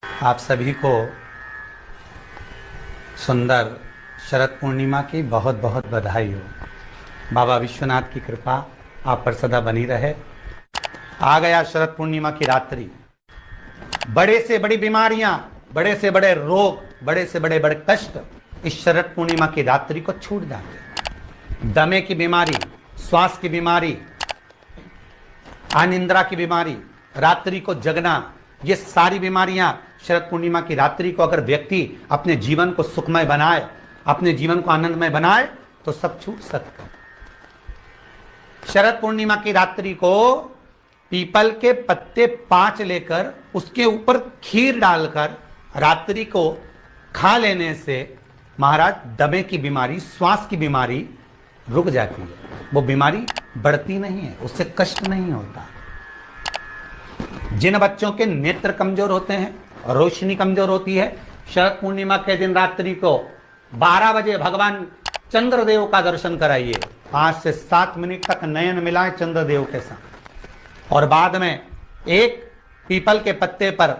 आप सभी को सुंदर शरद पूर्णिमा की बहुत बहुत बधाई हो। बाबा विश्वनाथ की कृपा आप पर सदा बनी रहे। आ गया शरद पूर्णिमा की रात्रि। बड़े से बड़ी बीमारियां, बड़े से बड़े रोग, बड़े से बड़े बड़े कष्ट इस शरद पूर्णिमा की रात्रि को छूट जाते। दमे की बीमारी, श्वास की बीमारी, अनिद्रा की बीमारी, रात्रि को जगना, ये सारी बीमारियां शरद पूर्णिमा की रात्रि को अगर व्यक्ति अपने जीवन को सुखमय बनाए, अपने जीवन को आनंदमय बनाए तो सब छूट सकता है। शरद पूर्णिमा की रात्रि को पीपल के पत्ते 5 लेकर उसके ऊपर खीर डालकर रात्रि को खा लेने से महाराज दमे की बीमारी, श्वास की बीमारी रुक जाती है। वो बीमारी बढ़ती नहीं है, उससे कष्ट नहीं होता। जिन बच्चों के नेत्र कमजोर होते हैं, रोशनी कमजोर होती है, शरद पूर्णिमा के दिन रात्रि को 12 बजे भगवान चंद्रदेव का दर्शन कराइए। 5 से 7 मिनट तक नयन मिलाएं चंद्रदेव के साथ और बाद में एक पीपल के पत्ते पर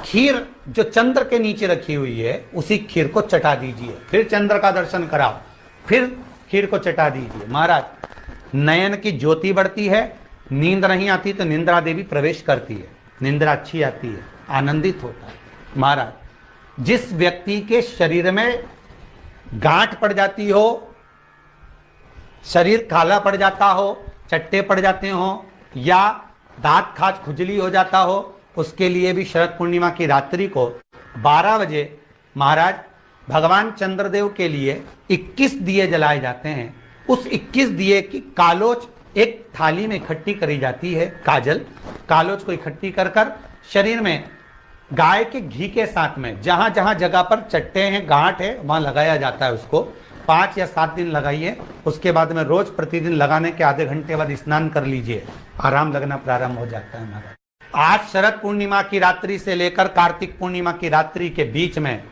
खीर जो चंद्र के नीचे रखी हुई है उसी खीर को चटा दीजिए। फिर चंद्र का दर्शन कराओ, फिर खीर को चटा दीजिए। महाराज नयन की ज्योति बढ़ती है, नींद नहीं आती तो निंद्रा देवी प्रवेश करती है, निंद्रा अच्छी आती है, आनंदित होता है। महाराज जिस व्यक्ति के शरीर में गांठ पड़ जाती हो, शरीर काला पड़ जाता हो, चट्टे पड़ जाते हो या दांत खाज खुजली हो जाता हो, उसके लिए भी शरद पूर्णिमा की रात्रि को 12 बजे महाराज भगवान चंद्रदेव के लिए 21 दिए जलाए जाते हैं। उस 21 दिए की कालोच एक थाली में इकट्ठी करी जाती है। कालोच को इकट्ठी कर कर शरीर में गाय के घी के साथ में जहां जहां जगह पर चट्टे हैं, गांठ है, वहां लगाया जाता है। उसको 5 या 7 दिन लगाइए। उसके बाद में रोज प्रतिदिन लगाने के आधे घंटे बाद स्नान कर लीजिए, आराम लगना प्रारंभ हो जाता है। महाराज आज शरद पूर्णिमा की रात्रि से लेकर कार्तिक पूर्णिमा की रात्रि के बीच में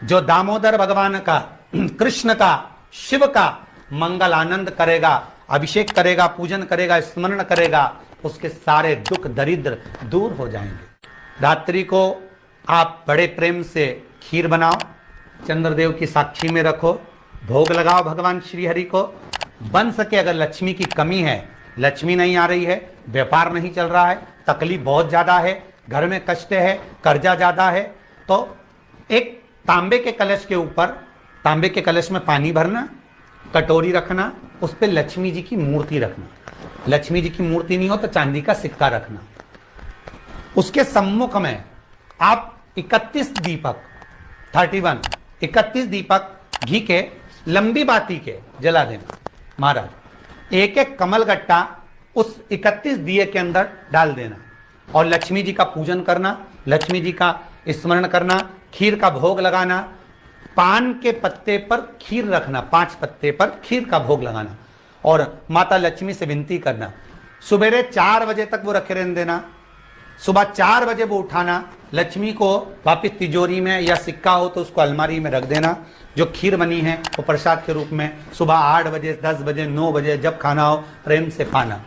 जो दामोदर भगवान का, कृष्ण का, शिव का मंगल आनंद करेगा, अभिषेक करेगा, पूजन करेगा, स्मरण करेगा, उसके सारे दुख दरिद्र दूर हो जाएंगे। रात्रि को आप बड़े प्रेम से खीर बनाओ, चंद्रदेव की साक्षी में रखो, भोग लगाओ भगवान श्री हरि को। बन सके अगर लक्ष्मी की कमी है, लक्ष्मी नहीं आ रही है, व्यापार नहीं चल रहा है, तकलीफ बहुत ज्यादा है, घर में कष्ट है, कर्जा ज्यादा है, तो एक तांबे के कलश के ऊपर, तांबे के कलश में पानी भरना, कटोरी रखना, उस पर लक्ष्मी जी की मूर्ति रखना। लक्ष्मी जी की मूर्ति नहीं हो तो चांदी का सिक्का रखना। उसके सम्मुख में आप 31 दीपक 31 दीपक घी के लंबी बाती के जला देना। महाराज एक एक कमल गट्टा उस 31 दिए के अंदर डाल देना और लक्ष्मी जी का पूजन करना, लक्ष्मी जी का स्मरण करना, खीर का भोग लगाना, पान के पत्ते पर खीर रखना, 5 पत्ते पर खीर का भोग लगाना और माता लक्ष्मी से विनती करना। सुबेरे 4 बजे तक वो रखे रहने देना, सुबह 4 बजे वो उठाना, लक्ष्मी को वापिस तिजोरी में या सिक्का हो तो उसको अलमारी में रख देना। जो खीर बनी है वो प्रसाद के रूप में सुबह 8 बजे, 10 बजे, 9 बजे जब खाना हो प्रेम से खाना।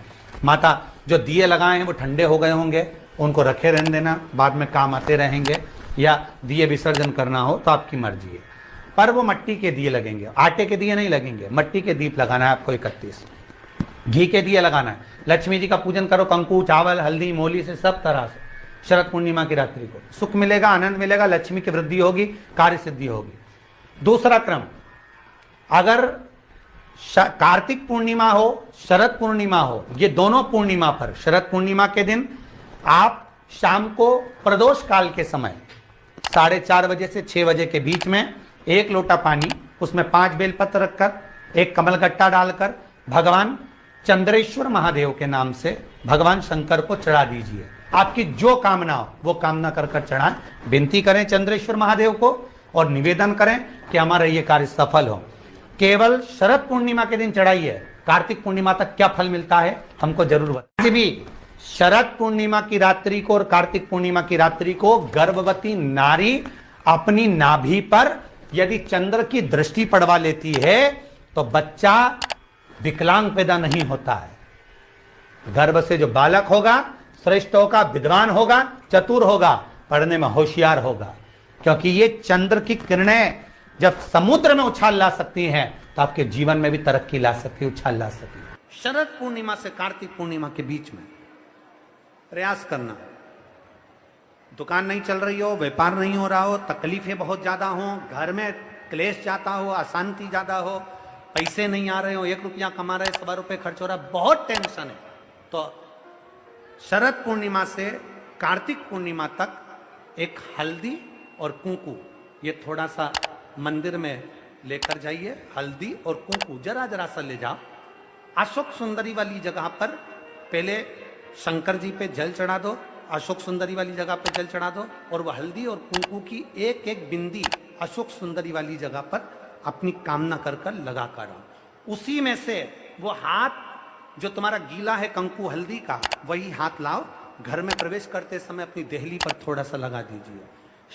माता जो दिए लगाए हैं वो ठंडे हो गए होंगे, उनको रखे रहने देना, बाद में काम आते रहेंगे, या दिए विसर्जन करना हो तो आपकी मर्जी है। पर वो मट्टी के दिए लगेंगे, आटे के दिए नहीं लगेंगे, मट्टी के दीप लगाना है आपको। 31 घी के दिए लगाना है। लक्ष्मी जी का पूजन करो, कंकु, चावल, हल्दी, मोली से सब तरह से। शरद पूर्णिमा की रात्रि को सुख मिलेगा, आनंद मिलेगा, लक्ष्मी की वृद्धि होगी, कार्य सिद्धि होगी। दूसरा क्रम, अगर कार्तिक पूर्णिमा हो, शरद पूर्णिमा हो, ये दोनों पूर्णिमा पर शरद पूर्णिमा के दिन आप शाम को प्रदोष काल के समय 4:30 बजे से 6 बजे के बीच में 1 लोटा पानी, उसमें 5 बेलपत्र रखकर, एक कमलगट्टा डालकर भगवान चंद्रेश्वर महादेव के नाम से भगवान शंकर को चढ़ा दीजिए। आपकी जो कामना हो वो कामना कर कर चढ़ाएं, विनती करें चंद्रेश्वर महादेव को और निवेदन करें कि हमारा ये कार्य सफल हो। केवल शरद पूर्णिमा के दिन चढ़ाइए, कार्तिक पूर्णिमा तक क्या फल मिलता है हमको जरूर बताइए। भी शरद पूर्णिमा की रात्रि को और कार्तिक पूर्णिमा की रात्रि को गर्भवती नारी अपनी नाभि पर यदि चंद्र की दृष्टि पड़वा लेती है तो बच्चा विकलांग पैदा नहीं होता है। गर्भ से जो बालक होगा श्रेष्ठ होगा, विद्वान होगा, चतुर होगा, पढ़ने में होशियार होगा, क्योंकि ये चंद्र की किरणें जब समुद्र में उछाल ला सकती हैं तो आपके जीवन में भी तरक्की ला सकती है, उछाल ला सकती है। शरद पूर्णिमा से कार्तिक पूर्णिमा के बीच में प्रयास करना। दुकान नहीं चल रही हो, व्यापार नहीं हो रहा हो, तकलीफें बहुत ज्यादा हो, घर में क्लेश जाता हो, अशांति ज्यादा हो, पैसे नहीं आ रहे हो, 1 रुपया कमा रहे, 1.25 रुपये खर्च हो रहा है, बहुत टेंशन है, तो शरद पूर्णिमा से कार्तिक पूर्णिमा तक एक हल्दी और कुंकू ये थोड़ा सा मंदिर में लेकर जाइए। हल्दी और कुंकू जरा जरा सा ले जाओ, अशोक सुंदरी वाली जगह पर पहले शंकर जी पे जल चढ़ा दो, अशोक सुंदरी वाली जगह पे जल चढ़ा दो, और वह हल्दी और कुंकू की एक एक बिंदी अशोक सुंदरी वाली जगह पर अपनी कामना कर कर लगा कर आओ। उसी में से वो हाथ जो तुम्हारा गीला है कंकु हल्दी का, वही हाथ लाओ, घर में प्रवेश करते समय अपनी देहली पर थोड़ा सा लगा दीजिए।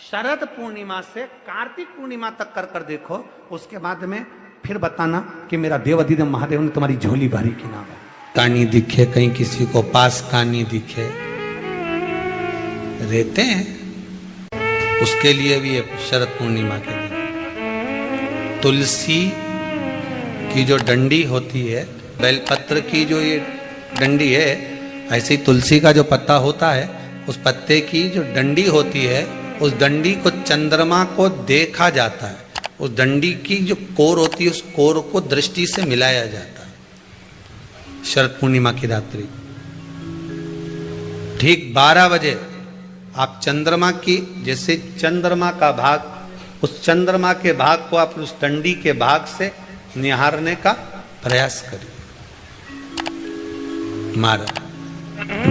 शरद पूर्णिमा से कार्तिक पूर्णिमा तक कर कर देखो, उसके बाद में फिर बताना कि मेरा देव अधिदेव महादेव ने तुम्हारी झोली भरी कि ना। कानी दिखे कहीं किसी को पास कानी दिखे, रहते हैं उसके लिए भी ये शरद पूर्णिमा के दिन तुलसी की जो डंडी होती है, बेलपत्र की जो ये डंडी है, ऐसे ही तुलसी का जो पत्ता होता है, उस पत्ते की जो डंडी होती है, उस डंडी को चंद्रमा को देखा जाता है, उस डंडी की जो कोर होती है, उस कोर को दृष्टि से मिलाया जाता है। शरद पूर्णिमा की रात्रि ठीक 12 बजे आप चंद्रमा की, जैसे चंद्रमा का भाग, उस चंद्रमा के भाग को आप उस डंडी के भाग से निहारने का प्रयास करिए। मारा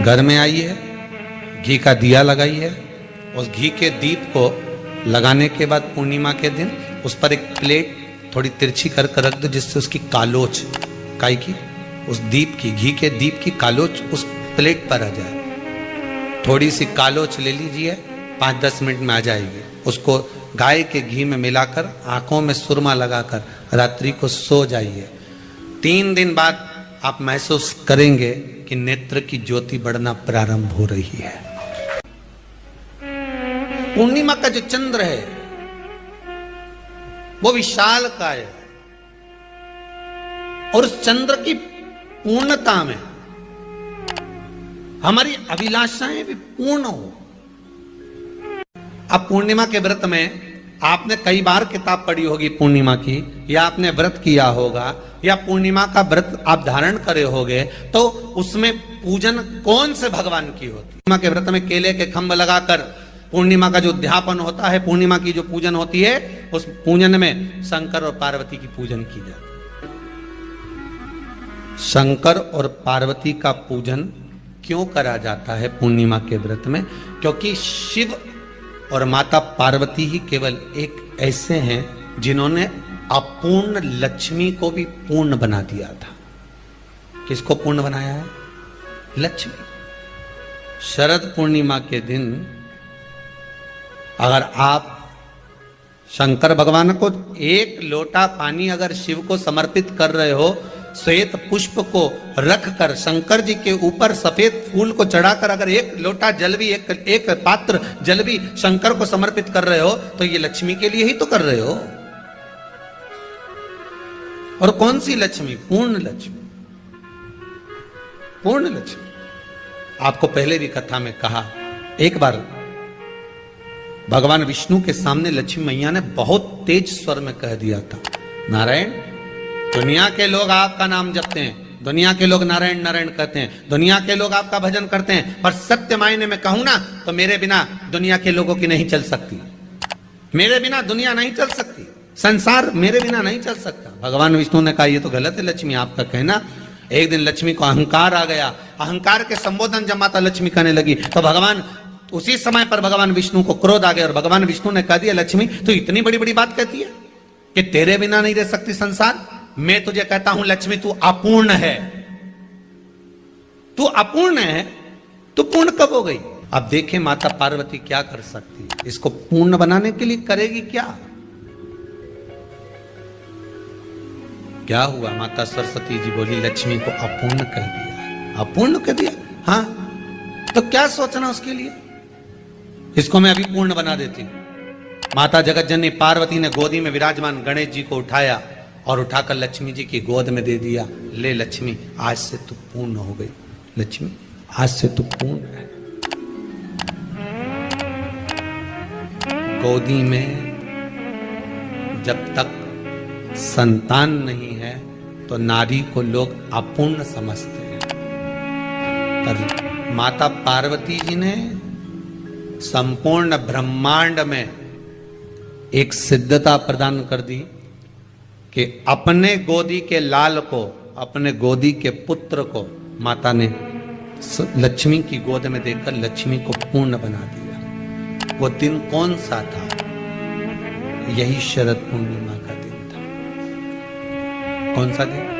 घर में आइए, घी का दिया लगाइए, उस घी के दीप को लगाने के बाद पूर्णिमा के दिन उस पर एक प्लेट थोड़ी तिरछी कर रख दो, जिससे उसकी कालोच काई की, उस दीप की, घी के दीप की कालोच उस प्लेट पर आ जाए। थोड़ी सी कालोच ले लीजिए, 5-10 मिनट में आ जाएगी। उसको गाय के घी में मिलाकर आंखों में सुरमा लगाकर रात्रि को सो जाइए। 3 दिन बाद आप महसूस करेंगे कि नेत्र की ज्योति बढ़ना प्रारंभ हो रही है। पूर्णिमा का जो चंद्र है वो विशाल का है, और उस चंद्र की पूर्णता में हमारी अभिलाषाएं भी पूर्ण हो। अब पूर्णिमा के व्रत में आपने कई बार किताब पढ़ी होगी पूर्णिमा की, या आपने व्रत किया होगा, या पूर्णिमा का व्रत आप धारण करे होगे, तो उसमें पूजन कौन से भगवान की होती? पूर्णिमा के व्रत में केले के खंभ लगाकर पूर्णिमा का जो उद्यापन होता है, पूर्णिमा की जो पूजन होती है, उस पूजन में शंकर और पार्वती की पूजन की जाती है। शंकर और पार्वती का पूजन क्यों करा जाता है पूर्णिमा के व्रत में? क्योंकि शिव और माता पार्वती ही केवल एक ऐसे हैं जिन्होंने अपूर्ण लक्ष्मी को भी पूर्ण बना दिया था। किसको पूर्ण बनाया है? लक्ष्मी। शरद पूर्णिमा के दिन अगर आप शंकर भगवान को 1 लोटा पानी अगर शिव को समर्पित कर रहे हो, श्वेत पुष्प को रखकर शंकर जी के ऊपर सफेद फूल को चढ़ाकर अगर 1 लोटा जल भी, एक पात्र जल भी शंकर को समर्पित कर रहे हो, तो ये लक्ष्मी के लिए ही तो कर रहे हो। और कौन सी लक्ष्मी? पूर्ण लक्ष्मी। पूर्ण लक्ष्मी। आपको पहले भी कथा में कहा, एक बार भगवान विष्णु के सामने लक्ष्मी मैया ने बहुत तेज स्वर में कह दिया था, नारायण, दुनिया के लोग आपका नाम जपते हैं, दुनिया के लोग नारायण नारायण कहते हैं, दुनिया के लोग आपका भजन करते हैं, पर सत्य मायने में कहूं ना तो मेरे बिना दुनिया के लोगों की नहीं चल सकती, मेरे बिना दुनिया नहीं चल सकती, संसार मेरे बिना नहीं चल सकता। भगवान विष्णु ने कहा, ये तो गलत है लक्ष्मी आपका कहना। एक दिन लक्ष्मी को अहंकार आ गया, अहंकार के संबोधन जब माता लक्ष्मी करने लगी तो भगवान, उसी समय पर भगवान विष्णु को क्रोध आ गया, और भगवान विष्णु ने कह दिया, लक्ष्मी तू इतनी बड़ी बड़ी बात कहती है कि तेरे बिना नहीं रह सकती संसार। मैं तुझे कहता हूं लक्ष्मी, तू अपूर्ण है, तू अपूर्ण है, तू पूर्ण कब हो गई? अब देखें माता पार्वती क्या कर सकती है, इसको पूर्ण बनाने के लिए करेगी क्या? क्या हुआ? माता सरस्वती जी बोली, लक्ष्मी को अपूर्ण कह दिया। अपूर्ण कह दिया? हाँ, तो क्या सोचना उसके लिए? इसको मैं अभी पूर्ण बना देती हूं। माता जगतजननी पार्वती ने गोदी में विराजमान गणेश जी को उठाया और उठाकर लक्ष्मी जी की गोद में दे दिया। ले लक्ष्मी, आज से तू पूर्ण हो गई। लक्ष्मी, आज से तू पूर्ण है। गोदी में जब तक संतान नहीं है तो नारी को लोग अपूर्ण समझते हैं। पर माता पार्वती जी ने संपूर्ण ब्रह्मांड में एक सिद्धता प्रदान कर दी कि अपने गोदी के लाल को, अपने गोदी के पुत्र को माता ने लक्ष्मी की गोद में देकर लक्ष्मी को पूर्ण बना दिया। वो दिन कौन सा था? यही शरद पूर्णिमा का दिन था। कौन सा दिन?